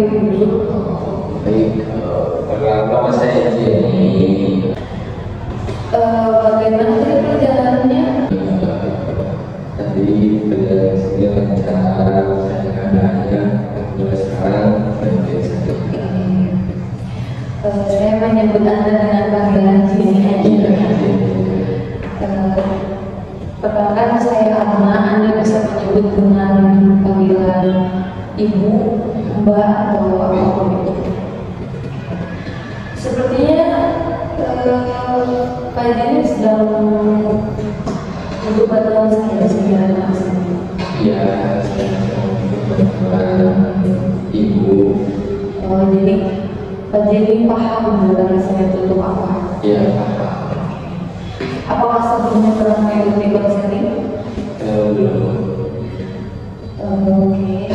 diri dulu. Baik, nama saya Jenny. Bagaimana tadi perjalanannya? Tadi perjalanan lancar, saya keadaannya mulai sekarang baik-baik saja. Saya menyebut Anda dengan panggilan Jenny aja. Perkenalkan saya Arna, Anda bisa menyebut dengan panggilan Ibu, Mbak, atau apapun itu. Sepertinya Pak Jenny sedang untuk bantuan saya sebenarnya. Iya, saya bantuan Ibu. Oh, jadi Pak Jenny paham dengan saya tutup apa? Iya, paham. Apakah sebelumnya pernah mengikuti konseling? Belum. Oke.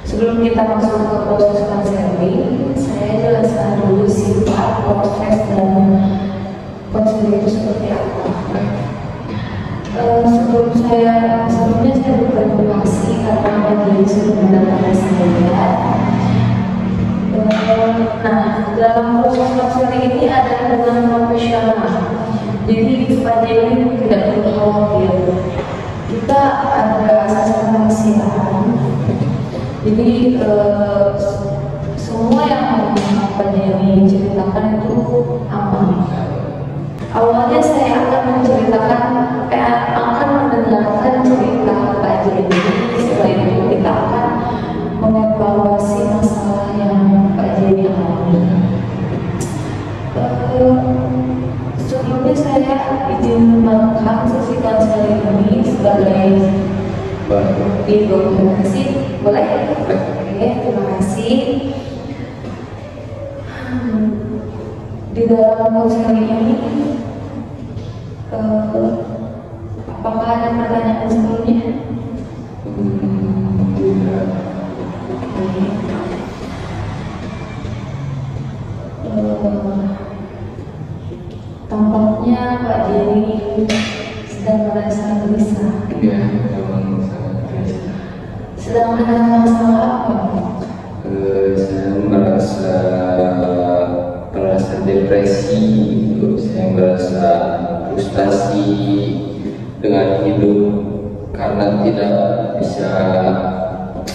Sebelum kita masuk ke proses konseling, saya jelaskan dulu sifat, proses, dan konseling itu seperti apa. Sebelumnya saya berterima kasih karena Pak Jenny sudah mendatangi saya. Nah, dalam proses konseling ini ada dengan profesional. Jadi Pak Jenny tidak perlu khawatir. Kita ada asas kerahasiaan. Jadi semua yang Pak Jenny ceritakan itu aman. Awalnya saya akan menceritakan, akan mendengarkan cerita Pak Jenny. Setelah itu kita akan mengevaluasi masalah yang Pak Jenny alami. Sebelumnya saya izin merekam sesi konseling ini sebagai dokumentasi. Boleh? Oke, terima kasih. Di dalam konseling ini, apakah ada pertanyaan sebelumnya? Tidak. Tampaknya Pak Jenny sedang merasa gelisah. Iya, memang sangat gelisah. Sedang ada masalah apa? Saya merasa depresi, saya merasa frustasi dengan hidup karena tidak bisa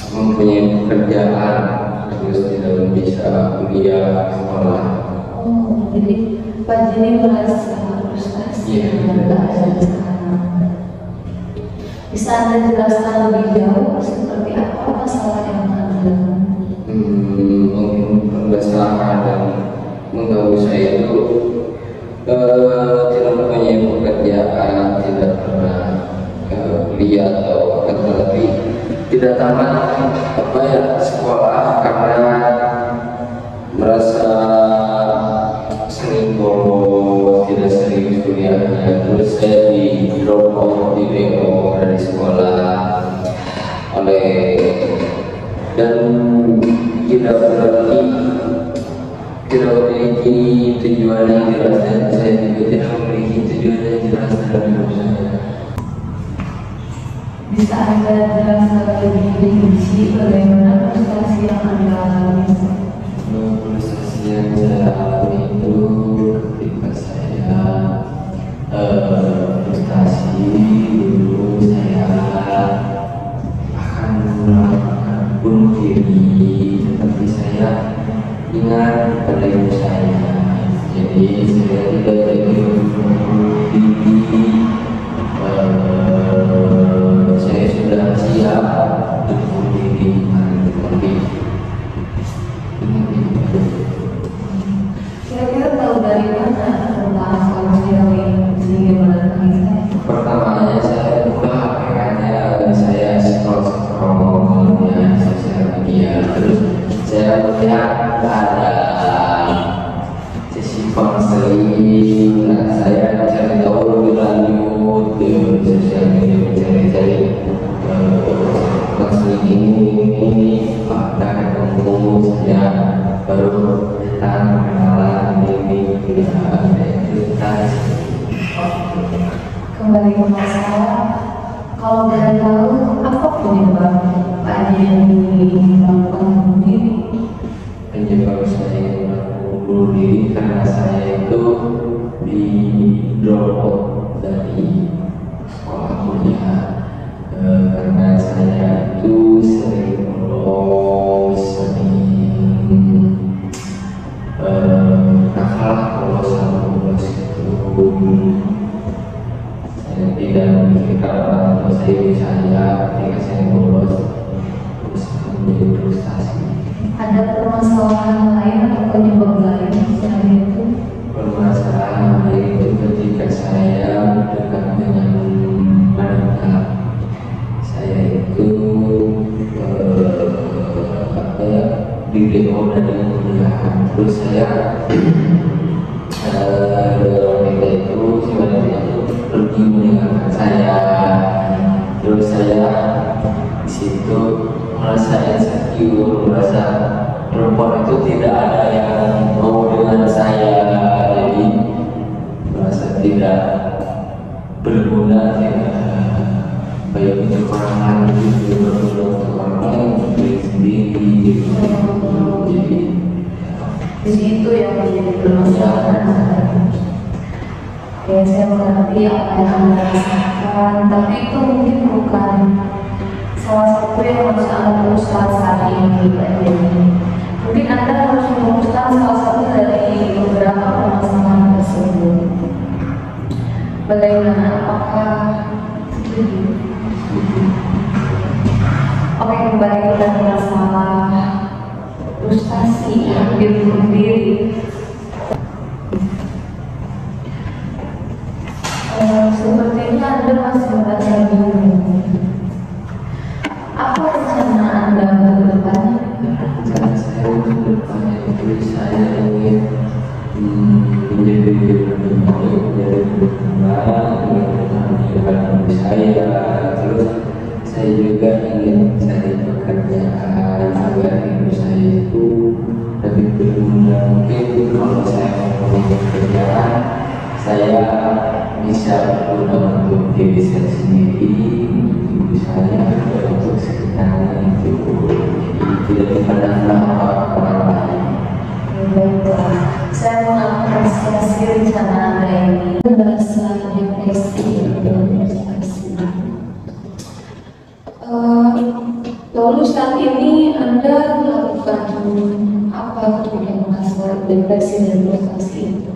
mempunyai pekerjaan, terus tidak bisa kuliah, sekolah. Oh, jadi Pak Jenny merasa frustasi dengan keadaan sekarang. Bisa Anda jelaskan lebih jauh seperti apa masalah yang Anda? Mungkin permasalahan yang mengganggu saya itu tidak mempunyai pekerjaan, tidak pernah kuliah atau tetapi tidak tamat sekolah karena merasa sering bolos, tidak serius kuliahnya. Terus saya di drop out, di DO dari sekolah dan tidak memiliki tujuan yang jelas, dan saya juga tidak memiliki tujuan yang jelas dalam hidup saya. Bisa Anda jelaskan lebih rinci bagaimana prestasi yang Anda alami? Prestasi yang saya alami itu ketika saya frustasi dulu, saya akan melakukan bunuh diri, tetapi saya ingat pada ibu saya, jadi saya tidak jadi bunuh diri. Saya sudah siap untuk bunuh diri, Kira-kira tahu dari mana tentang konseling sehingga mendatangi saya? Pertamanya saya buka HP-nya, saya scroll sosial media, terus saya melihat ada sesi konseling. Nah, saya cari tahu lebih lanjut di sosial media, mencari konseling ini pada ketemu saya baru kenalan ini tidak ada Kembali ke masalah, kalau boleh tahu apa penyebab Pak Jenny melakukan bunuh diri? sendiri karena saya itu di drop out dari sekolah kuliah karena saya itu sering bolos, sering nakal kalau sama bolos itu. Saya tidak memikirkan orang tua saya saya ketika saya bolos terus menjadi frustasi. Ada permasalahan lain atau penyebab lain selain itu? Permasalahan itu ketika saya dekat dengan wanita, saya itu di DO dari kuliah, terus saya wanita itu sebenarnya pergi meninggalkan saya, terus saya di situ merasa insecure, merasa perempuan itu tidak ada yang mau dengan saya, jadi merasa tidak berguna, tidak baik untuk orang lain, tidak berguna untuk orang lain, untuk diri sendiri, gitu. Jadi itu yang menjadi permasalahan. Oke, saya mengerti apa yang Anda rasakan, tapi itu mungkin bukan salah satu yang harus Anda uruskan saat ini, Pak Denny. Mungkin Anda harus merumuskan salah satu dari beberapa permasalahan tersebut. Bagaimana? Apakah oke, kembali kita ke masalah frustasi diri sendiri. Sepertinya Anda masih merasa bingung. Apa rencana Anda untuk depannya? Rencana saya untuk depannya itu saya ingin menjadi lebih baik, menjadi lebih tenang, dengan saya. Terus saya juga ingin cari pekerjaan agar hidup saya itu lebih berguna. Mungkin kalau saya mempunyai pekerjaan, saya bisa berguna untuk diri saya sendiri, ibu saya, dan untuk sekitarnya itu. Jadi tidak dipandanglah orang lain. Baiklah, saya mengapresiasi rencana Anda ini. Merasa depresi dan frustasi. Lalu saat ini Anda melakukan apa ketika merasa depresi dan frustasi itu?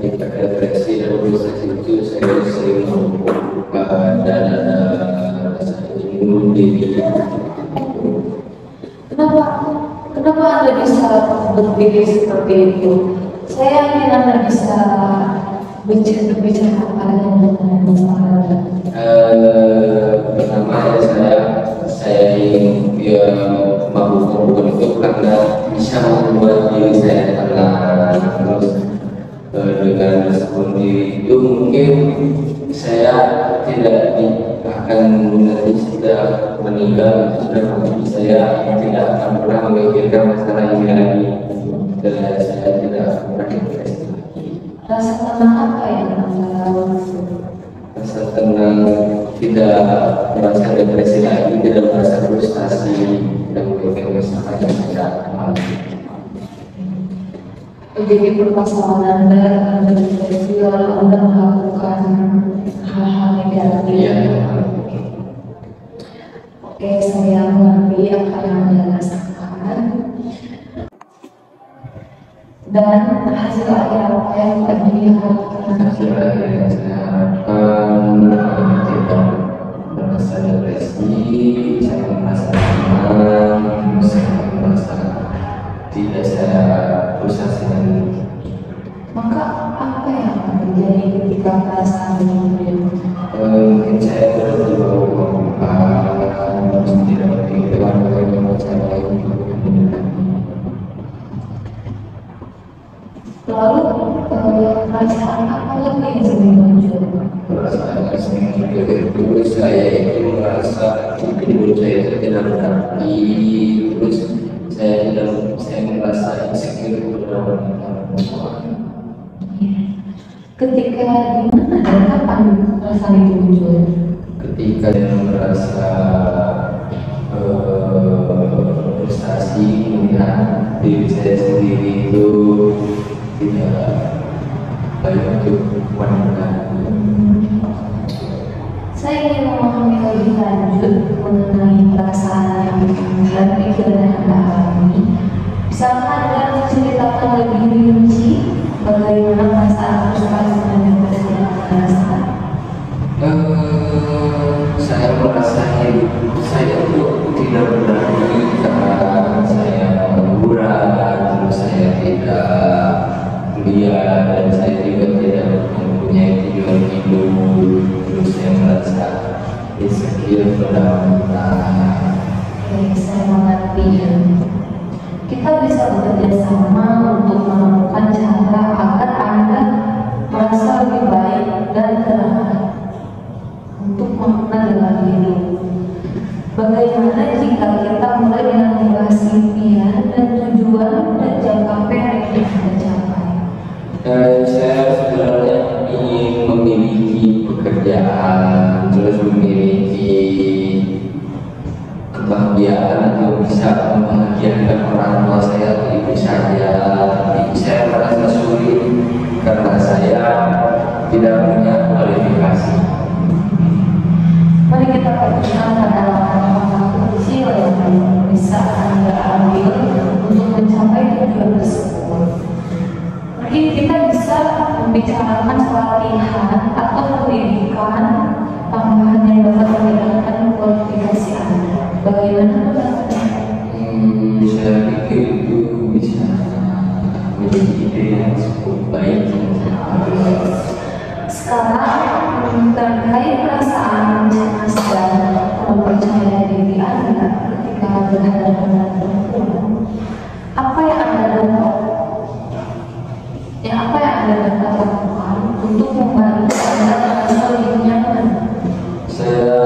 Ketika depresi dan frustasi itu saya sering membuka dan ada rasa ingin bunuh diri. Kenapa Anda bisa berpikir seperti itu? Saya yakin Anda bisa berbicara dengan masalah. Pertama saya ingin melakukan itu karena bisa membuat diri saya tenang. Terus dengan rasa bunuh diri itu mungkin saya tidak akan nanti sudah meninggal, sudah mati, saya tidak akan pernah memikirkan masalah ini lagi, dan saya tidak akan pernah depresi lagi. Rasa tenang apa yang Anda maksud? Rasa tenang, tidak merasa depresi lagi, tidak merasa frustasi, dan memikirkan masalah yang tidak akan. Jadi permasalahan Anda depresi lalu Anda melakukan hal-hal negatif. Ya. Oke, saya mengerti apa yang Anda rasakan. Dan hasil akhir apa yang tadi diharapkan? Hasil akhir yang saya harapkan tidak merasa depresi, saya merasa tenang, saya merasa tidak saya frustasi lagi. Maka apa yang akan terjadi ketika perasaan ini? Mungkin saya berarti bahwa harus tidak berpikiran bagaimana cara lain. Lalu perasaan apa lagi yang sering muncul? Perasaan yang sering muncul itu saya itu merasa hidup saya itu tidak berarti, terus saya merasa insecure kepada orang. Ketika di mana dan kapan perasaan itu muncul? Ketika saya merasa frustasi melihat diri saya sendiri itu tidak baik untuk wanita. Saya ingin memahami lebih lanjut mengenai perasaan yang dan pikiran yang Anda alami. Bisakah Anda menceritakan lebih rinci bagaimana perasaan frustasi yang Anda rasakan? Saya merasa saya tuh tidak berani karena saya mengangguran, terus saya tidak kuliah dan saya juga tidak mempunyai tujuan hidup, terus saya merasa insecure pada wanita. Oke, saya mengerti. Kita bisa bekerja sama untuk menemukan cara agar Anda merasa lebih baik dan tenang untuk makna dalam hidup. Bagaimana jika kita mulai dengan membahas impian dan tujuan dan jangka pendek yang kita capai? Saya sebenarnya ingin memiliki pekerjaan, terus memiliki kebahagiaan atau bisa membahagiakan orang tua saya atau ibu saya. Tapi saya merasa sulit karena saya tidak punya kualifikasi. Mari kita fokuskan pada langkah-langkah kecil yang bisa Anda ambil untuk mencapai tujuan tersebut. Mungkin kita bisa membicarakan pelatihan atau pendidikan tambahan yang dapat meningkatkan kualifikasi Anda. Bagaimana pendapatnya? Saya pikir itu bisa menjadi ide yang cukup baik. Sekarang terkait perasaan cemas dan mempercayai diri Anda ketika berhadapan dengan perempuan, apa yang Anda dapat? Apa yang Anda dapat lakukan untuk membantu Anda merasa lebih nyaman? Saya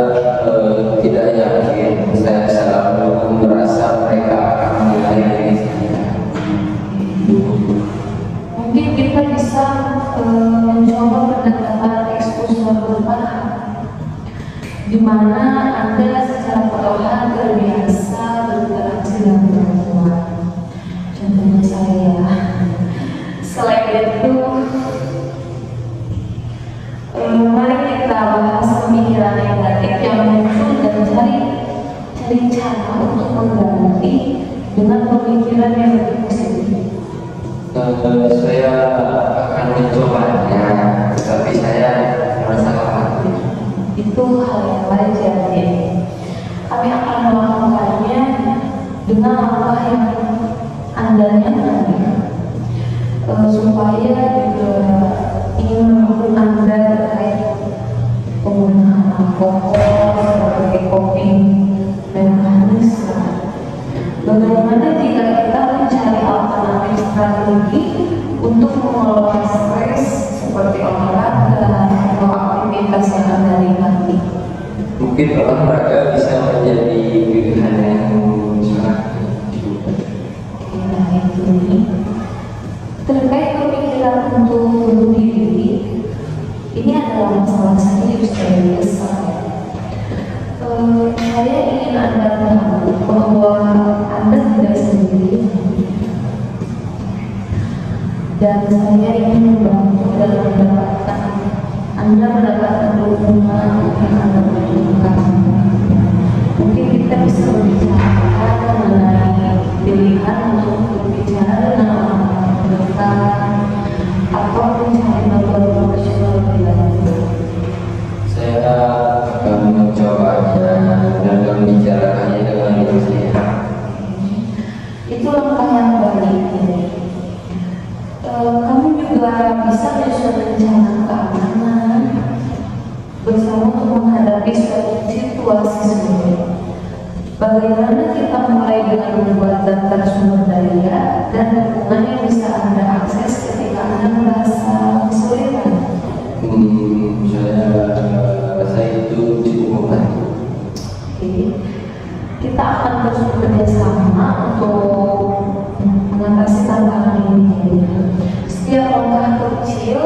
tidak yakin, saya selalu merasa mereka akan menilai diri saya. Mungkin kita bisa mencoba pendekatan eksposur bertahan, di mana Anda secara perlahan terbiasa berinteraksi dengan perempuan. Contohnya saya. Selain itu, mari kita bahas pemikiran negatif yang muncul dan cari cara untuk mengganti dengan pemikiran yang lebih positif. Saya akan mencobanya, tetapi saya merasa khawatir. Itu hal yang wajar ya. Kami akan melakukannya dengan langkah yang Anda nyamai, supaya juga ingin mendukung Anda terkait penggunaan alkohol sebagai coping mekanisme. Bagaimana jika kita mencari alternatif strategi untuk mengelola stres seperti olahraga atau aktivitas yang Anda nikmati? Mungkin olahraga bisa menjadi pilihan yang sangat cukup. Nah itu nih. Terkait pemikiran untuk bunuh diri, ini adalah masalah serius dari saya. Saya ingin Anda tahu bahwa Anda tidak sendiri, dan saya ingin membantu dalam Anda mendapatkan dukungan yang Anda butuhkan. Mungkin kita bisa berbicara mengenai pilihan untuk berbicara dengan orang terdekat atau mencari bantuan profesional lebih lanjut. Saya akan mencobanya dan membicarakannya dengan diri saya. Itu langkah yang baik. Kami juga bisa menyusun rencana keamanan bersama untuk menghadapi suatu situasi sulit. Bagaimana kita mulai dengan membuat daftar sumber daya dan dukungan yang bisa Anda akses ketika Anda merasa kesulitan? Saya rasa itu cukup membantu. Oke. Kita akan terus bekerja sama untuk mengatasi tantangan ini. Setiap langkah kecil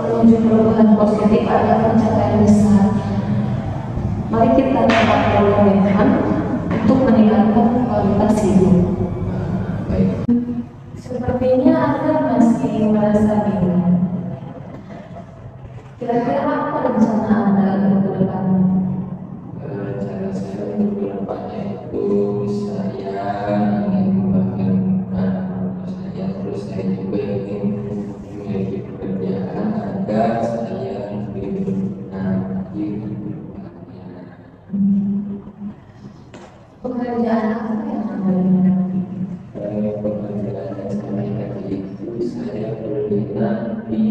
menuju perubahan positif adalah pencapaian besar. Mari kita tetap berkomitmen untuk meningkatkan kualitas hidup. Baik. Sepertinya Anda masih merasa di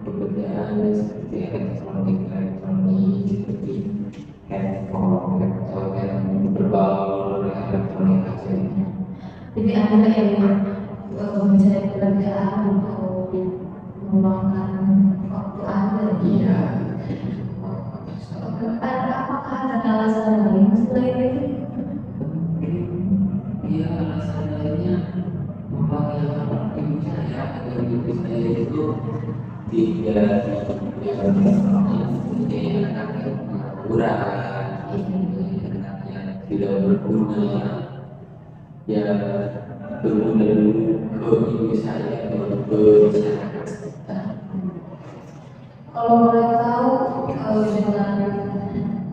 pekerjaan seperti elektronik seperti handphone atau yang berbau elektronik hasilnya. Jadi Anda yang mencari pekerjaan untuk meluangkan waktu Anda. Iya. Apakah ada alasan lain selain itu? Iya, alasan lainnya memanggil ibu saya agar ibu saya itu tidak menjadi anak yang kurang, anak yang tidak berguna, ya berguna dulu ke ibu saya ke masyarakat kita. Kalau boleh tahu dengan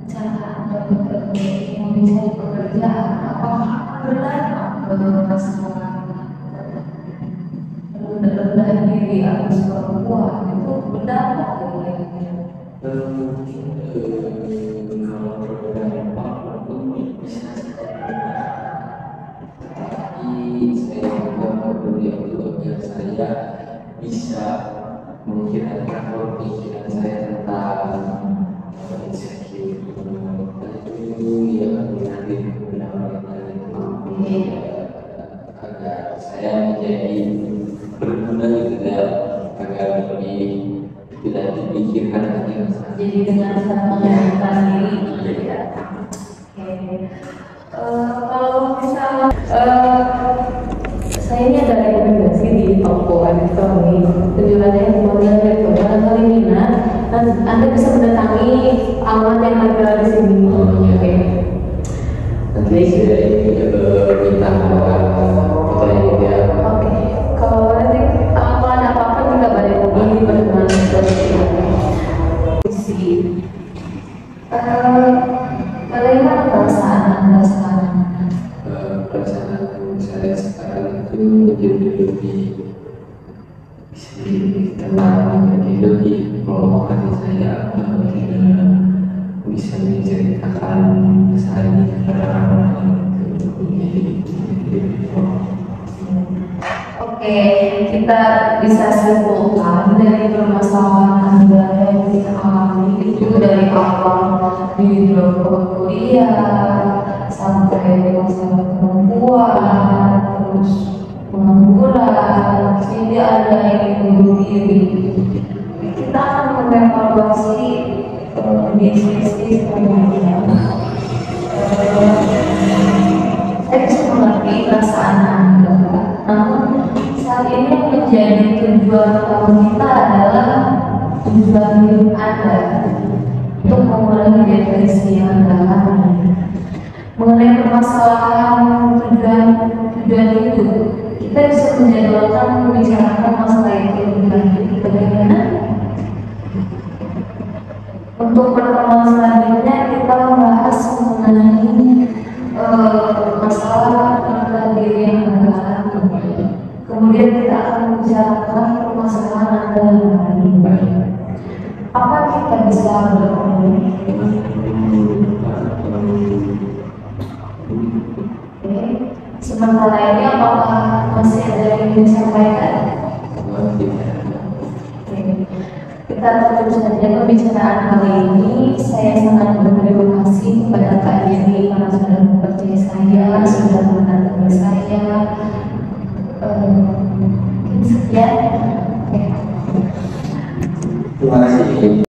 cara Anda yang mencari pekerjaan, apakah benar masalah rendah diri atas perempuan itu berdampak Kalau berdampak itu bisa tapi saya juga beliau itu agar saya bisa menghilangkan pikiran saya tentang insecure itu yang nanti agar saya menjadi berguna juga agar lebih tidak dipikirkan lagi. jadi dengan cara mengendalikan diri. Kalau misalnya saya ini ada rekomendasi di toko elektronik penjualannya yang model itu barangkali minat dan Anda bisa mendatangi alamat yang ada di sini. Oke. Nanti saya minta foto yang dia. Oke. Kalau nanti kalau ada apa-apa juga balik hubungi bagaimana seperti bagaimana perasaan Anda sekarang? Perasaan saya sekarang itu jadi lebih tenang, jadi lebih meluapkan saya tidak bisa menceritakan saya kepada orang lain. Oke, kita bisa simpulkan dari permasalahan Anda yang dialami itu dari awal di kuliah sampai masalah perempuan, terus pengangguran, sehingga Anda ingin bunuh diri. Kita akan mengevaluasi bisnis kemudian. Saya bisa mengerti perasaan Anda, namun saat ini yang menjadi tujuan utama kita adalah tujuan hidup Anda untuk mengurangi depresi yang Anda alami. Mengenai permasalahan tujuan hidup, kita bisa menjadwalkan membicarakan masalah itu lebih lanjut. Bagaimana? Untuk pertemuan selanjutnya kita membahas mengenai masalah rendah diri yang Anda alami. Kemudian kita akan membicarakan permasalahan Anda yang lain. Apa kita bisa berkomunikasi? Oke. Sementara ini apakah masih ada yang ingin disampaikan? Kita tutup saja pembicaraan kali ini. Saya sangat berterima kasih kepada Kak Jenny karena sudah mempercayai saya, sudah mendatangi saya. Sekian. Terima kasih.